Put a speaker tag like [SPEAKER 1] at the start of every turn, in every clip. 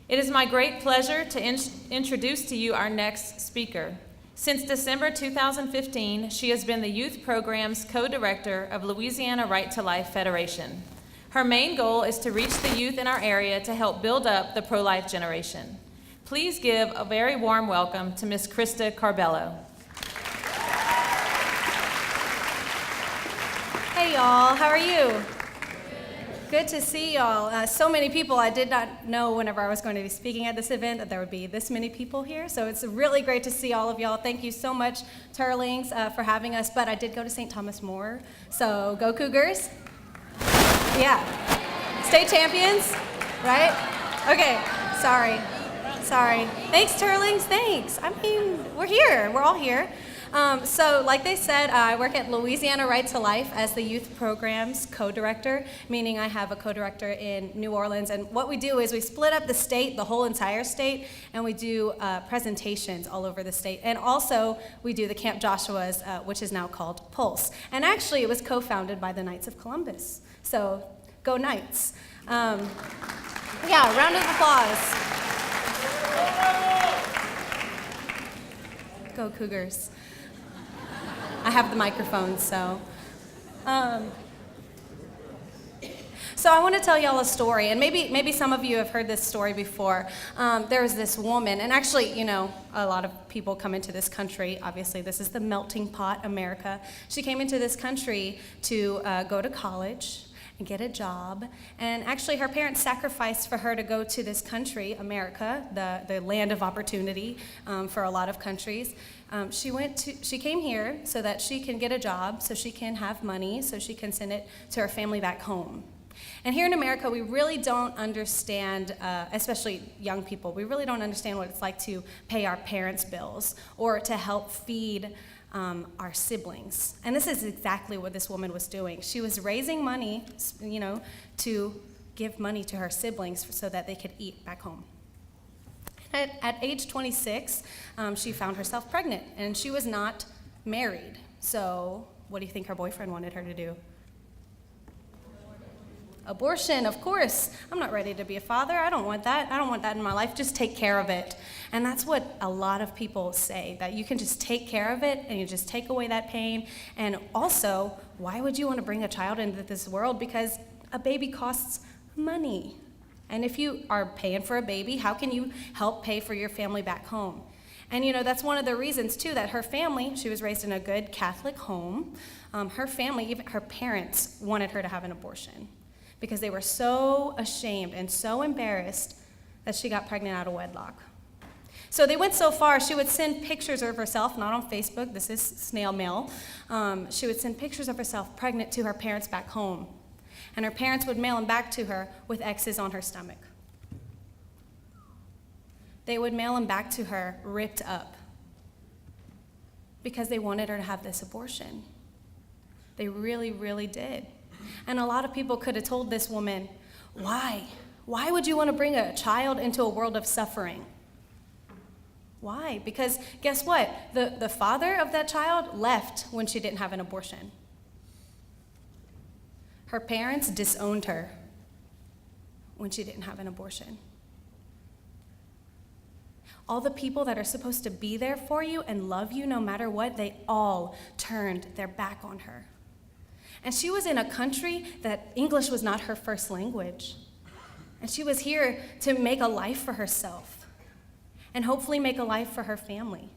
[SPEAKER 1] It is my great pleasure to introduce to you our next speaker. Since December 2015, she has been the Youth Program's co-director of Louisiana Right to Life Federation. Her main goal is to reach the youth in our area to help build up the pro-life generation. Please give a very warm welcome to Ms. Krista Corbello.
[SPEAKER 2] Hey y'all, how are you? Good to see y'all. So many people. I did not know whenever I was going to be speaking at this event that there would be this many people here. So it's really great to see all of y'all. Thank you so much, Teurlings, for having us. But I did go to St. Thomas More, so go Cougars. Yeah. State champions, right? Okay, sorry. Thanks, Teurlings, thanks. I mean, we're here, we're all here. So like they said, I work at Louisiana Right to Life as the youth program's co-director, meaning I have a co-director in New Orleans. And what we do is we split up the state, the whole entire state, and we do presentations all over the state. And also we do the Camp Joshua's, which is now called Pulse. And actually it was co-founded by the Knights of Columbus. So go Knights. Yeah, round of applause. Go Cougars. I have the microphone, so. So I want to tell y'all a story, and maybe some of you have heard this story before. There was this woman, and actually, you know, a lot of people come into this country. Obviously, this is the melting pot, America. She came into this country to go to college and get a job, and actually her parents sacrificed for her to go to this country, America, the land of opportunity for a lot of countries. She came here so that she can get a job, so she can have money, so she can send it to her family back home. And here in America, we really don't understand, especially young people, we really don't understand what it's like to pay our parents' bills or to help feed our siblings. And this is exactly what this woman was doing. She was raising money, you know, to give money to her siblings so that they could eat back home. At age 26, she found herself pregnant, and she was not married. So what do you think her boyfriend wanted her to do? Abortion, of course. I'm not ready to be a father. I don't want that. I don't want that in my life. Just take care of it. And that's what a lot of people say, that you can just take care of it and you just take away that pain. And also, why would you want to bring a child into this world? Because a baby costs money. And if you are paying for a baby, how can you help pay for your family back home? And you know, that's one of the reasons too, that her family, she was raised in a good Catholic home. Her family, even her parents, wanted her to have an abortion because they were so ashamed and so embarrassed that she got pregnant out of wedlock. So they went so far, she would send pictures of herself, not on Facebook, this is snail mail. She would send pictures of herself pregnant to her parents back home. And her parents would mail them back to her with X's on her stomach. They would mail them back to her ripped up because they wanted her to have this abortion. They really, really did. And a lot of people could have told this woman, why? Why would you want to bring a child into a world of suffering? Why? Because guess what? The father of that child left when she didn't have an abortion. Her parents disowned her when she didn't have an abortion. All the people that are supposed to be there for you and love you no matter what, they all turned their back on her. And she was in a country that English was not her first language. And she was here to make a life for herself and hopefully make a life for her family.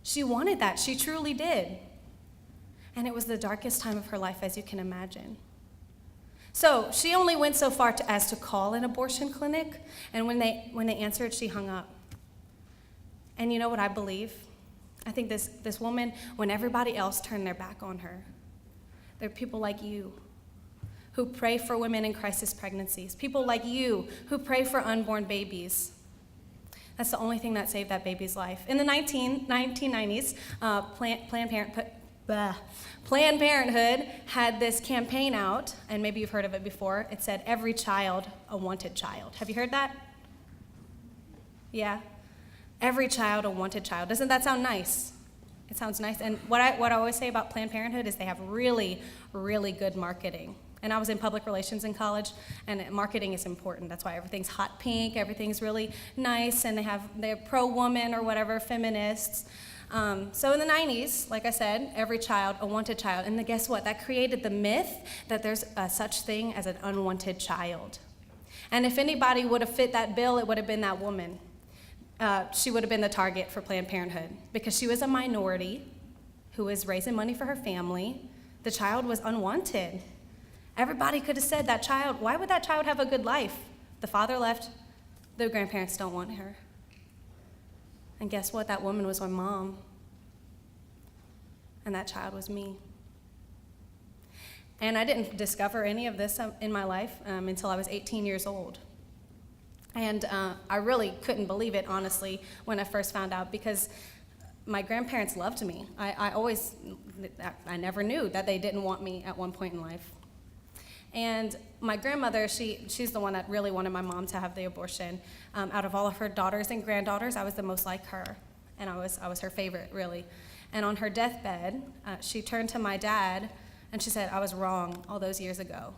[SPEAKER 2] She wanted that. She truly did. And it was the darkest time of her life, as you can imagine. So she only went so far as to call an abortion clinic, and when they answered, she hung up. And you know what I believe? I think this woman, when everybody else turned their back on her, there are people like you who pray for women in crisis pregnancies, people like you who pray for unborn babies. That's the only thing that saved that baby's life. In the 1990s, Planned Parenthood had this campaign out, and maybe you've heard of it before. It said, "Every child, a wanted child." Have you heard that? Yeah? Every child, a wanted child. Doesn't that sound nice? It sounds nice. And what I always say about Planned Parenthood is they have really, really good marketing. and I was in public relations in college, and marketing is important. That's why everything's hot pink, everything's really nice, and they're pro-woman or whatever, feminists. So in the 90s, like I said, every child, a wanted child. And then guess what? That created the myth that there's such thing as an unwanted child. And if anybody would have fit that bill, it would have been that woman. She would have been the target for Planned Parenthood because she was a minority who was raising money for her family. The child was unwanted. Everybody could have said that child, why would that child have a good life? The father left, the grandparents don't want her. And guess what? That woman was my mom. And that child was me. And I didn't discover any of this in my life until I was 18 years old. And I really couldn't believe it, honestly, when I first found out, because my grandparents loved me. I never knew that they didn't want me at one point in life. And my grandmother, she's the one that really wanted my mom to have the abortion. Out of all of her daughters and granddaughters, I was the most like her, and I was her favorite, really. And on her deathbed, she turned to my dad, and she said, I was wrong all those years ago,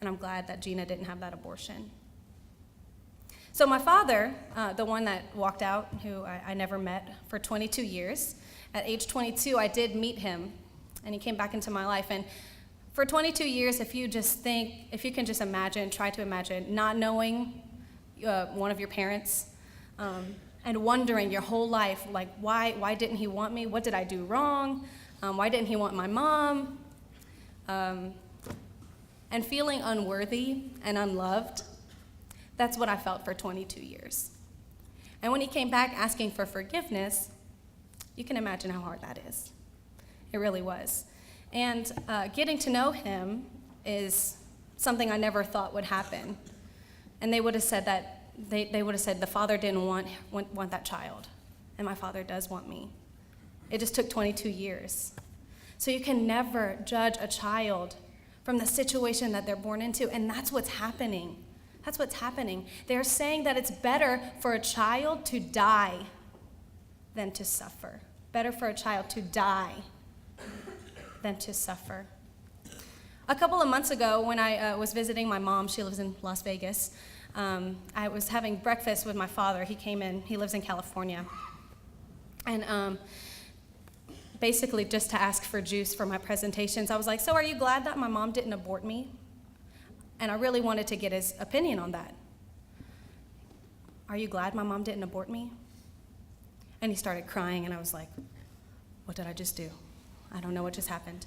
[SPEAKER 2] and I'm glad that Gina didn't have that abortion. So my father, the one that walked out, who I never met for 22 years, at age 22, I did meet him, and he came back into my life. And for 22 years, if you can just imagine, try to imagine not knowing one of your parents and wondering your whole life, like, why didn't he want me? What did I do wrong? Why didn't he want my mom? And feeling unworthy and unloved, that's what I felt for 22 years. And when he came back asking for forgiveness, you can imagine how hard that is. It really was. And getting to know him is something I never thought would happen. And they would have said that, they would have said the father didn't want that child. And my father does want me. It just took 22 years. So you can never judge a child from the situation that they're born into, and that's what's happening. That's what's happening. They're saying that it's better for a child to die than to suffer. Better for a child to die than to suffer. A couple of months ago, when I was visiting my mom, she lives in Las Vegas, I was having breakfast with my father. He came in, he lives in California. And basically just to ask for juice for my presentations, I was like, so are you glad that my mom didn't abort me? And I really wanted to get his opinion on that. Are you glad my mom didn't abort me? And he started crying, and I was like, what did I just do? I don't know what just happened.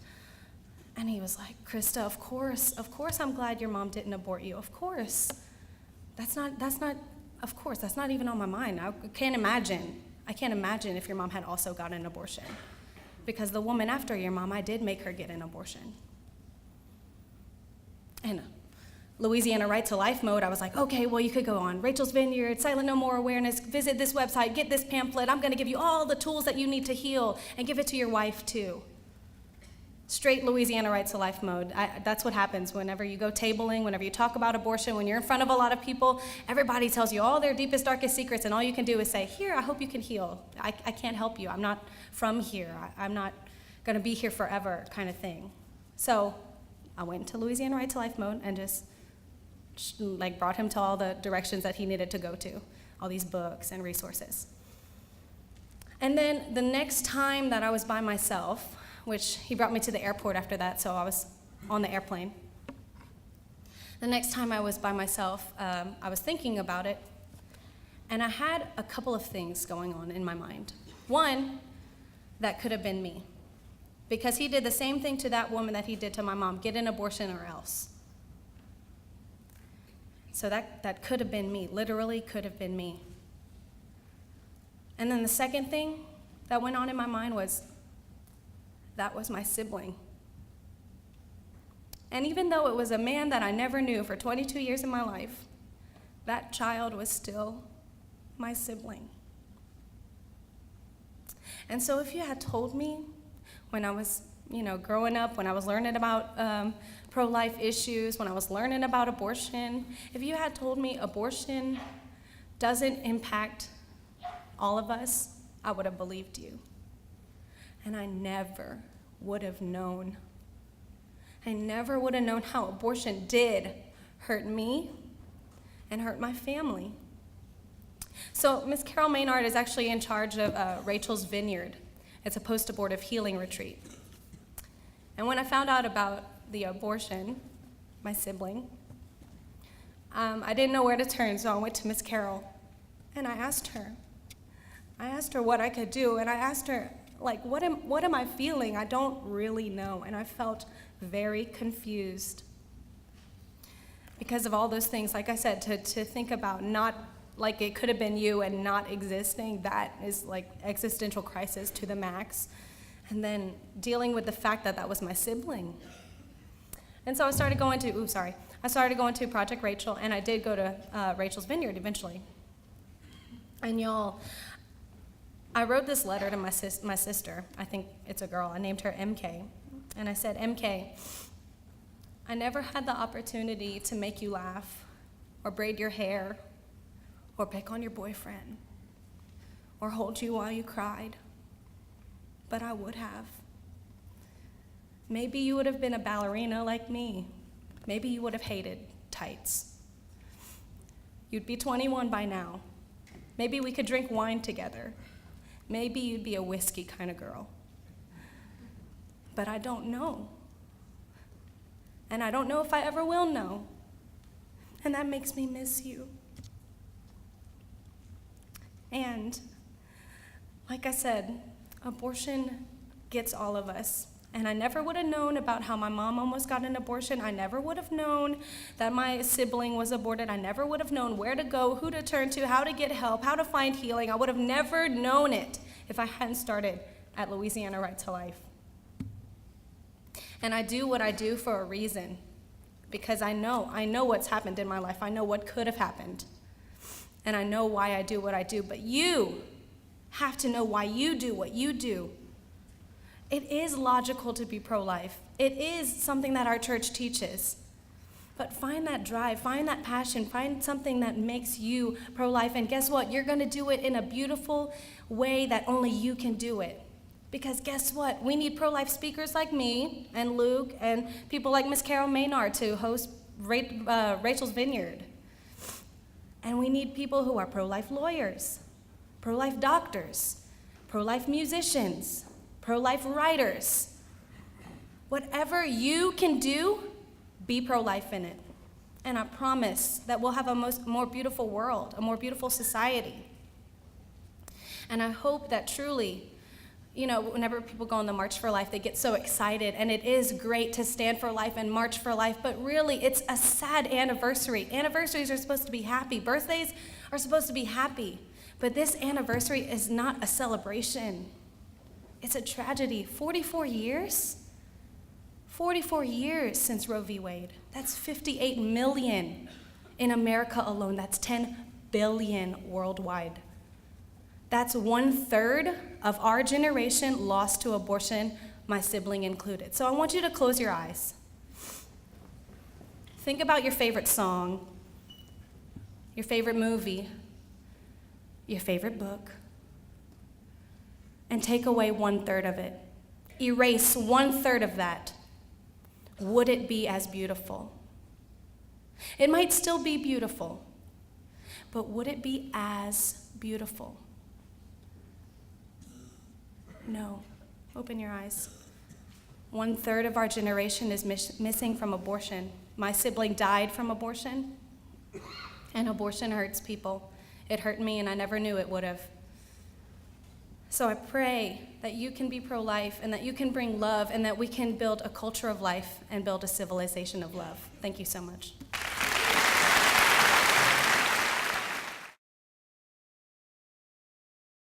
[SPEAKER 2] And he was like, Krista, of course I'm glad your mom didn't abort you. Of course. That's not even on my mind. I can't imagine if your mom had also gotten an abortion. Because the woman after your mom, I did make her get an abortion. And Louisiana Right to Life mode, I was like, okay, well, you could go on Rachel's Vineyard, Silent No More Awareness, visit this website, get this pamphlet. I'm going to give you all the tools that you need to heal, and give it to your wife, too. Straight Louisiana Right to Life mode. That's what happens whenever you go tabling, whenever you talk about abortion, when you're in front of a lot of people, everybody tells you all their deepest, darkest secrets, and all you can do is say, here, I hope you can heal. I can't help you. I'm not from here. I'm not going to be here forever, kind of thing. So I went into Louisiana Right to Life mode and just brought him to all the directions that he needed to go to, all these books and resources. And then the next time that I was by myself, which he brought me to the airport after that, so I was on the airplane. The next time I was by myself, I was thinking about it, and I had a couple of things going on in my mind. One, that could have been me, because he did the same thing to that woman that he did to my mom, get an abortion or else. So that could have been me, literally could have been me. And then the second thing that went on in my mind was, that was my sibling. And even though it was a man that I never knew for 22 years of my life, that child was still my sibling. And so if you had told me when I was, growing up, when I was learning about pro-life issues, when I was learning about abortion, if you had told me abortion doesn't impact all of us, I would have believed you. And I never would have known. I never would have known how abortion did hurt me and hurt my family. So Miss Carol Maynard is actually in charge of Rachel's Vineyard. It's a post-abortive healing retreat. And when I found out about the abortion, my sibling, I didn't know where to turn, so I went to Miss Carol, and I asked her what I could do, and I asked her, like, what am I feeling? I don't really know, and I felt very confused because of all those things. Like I said, to think about not like it could have been you and not existing, that is like existential crisis to the max. And then dealing with the fact that that was my sibling. And so I started going to Project Rachel, and I did go to Rachel's Vineyard eventually. And y'all, I wrote this letter to my sister. I think it's a girl. I named her MK. And I said, MK, I never had the opportunity to make you laugh or braid your hair or pick on your boyfriend or hold you while you cried, but I would have. Maybe you would have been a ballerina like me. Maybe you would have hated tights. You'd be 21 by now. Maybe we could drink wine together. Maybe you'd be a whiskey kind of girl. But I don't know. And I don't know if I ever will know. And that makes me miss you. And like I said, abortion gets all of us. And I never would have known about how my mom almost got an abortion. I never would have known that my sibling was aborted. I never would have known where to go, who to turn to, how to get help, how to find healing. I would have never known it if I hadn't started at Louisiana Right to Life. And I do what I do for a reason, because I know what's happened in my life. I know what could have happened. And I know why I do what I do. But you have to know why you do what you do. It is logical to be pro-life. It is something that our church teaches. But find that drive, find that passion, find something that makes you pro-life. And guess what? You're going to do it in a beautiful way that only you can do it. Because guess what? We need pro-life speakers like me and Luke and people like Miss Carol Maynard to host Rachel's Vineyard. And we need people who are pro-life lawyers, pro-life doctors, pro-life musicians, pro-life writers. Whatever you can do, be pro-life in it. And I promise that we'll have a more beautiful world, a more beautiful society. And I hope that truly, whenever people go on the March for Life, they get so excited, and it is great to stand for life and march for life, but really it's a sad anniversary. Anniversaries are supposed to be happy. Birthdays are supposed to be happy. But this anniversary is not a celebration. It's a tragedy. 44 years? 44 years since Roe v. Wade. That's 58 million in America alone. That's 10 billion worldwide. That's 1/3 of our generation lost to abortion, my sibling included. So I want you to close your eyes. Think about your favorite song, your favorite movie, your favorite book, and take away 1/3 of it. Erase 1/3 of that. Would it be as beautiful? It might still be beautiful, but would it be as beautiful? No. Open your eyes. 1/3 of our generation is missing from abortion. My sibling died from abortion, and abortion hurts people. It hurt me, and I never knew it would have. So I pray that you can be pro-life, and that you can bring love, and that we can build a culture of life and build a civilization of love. Thank you so much.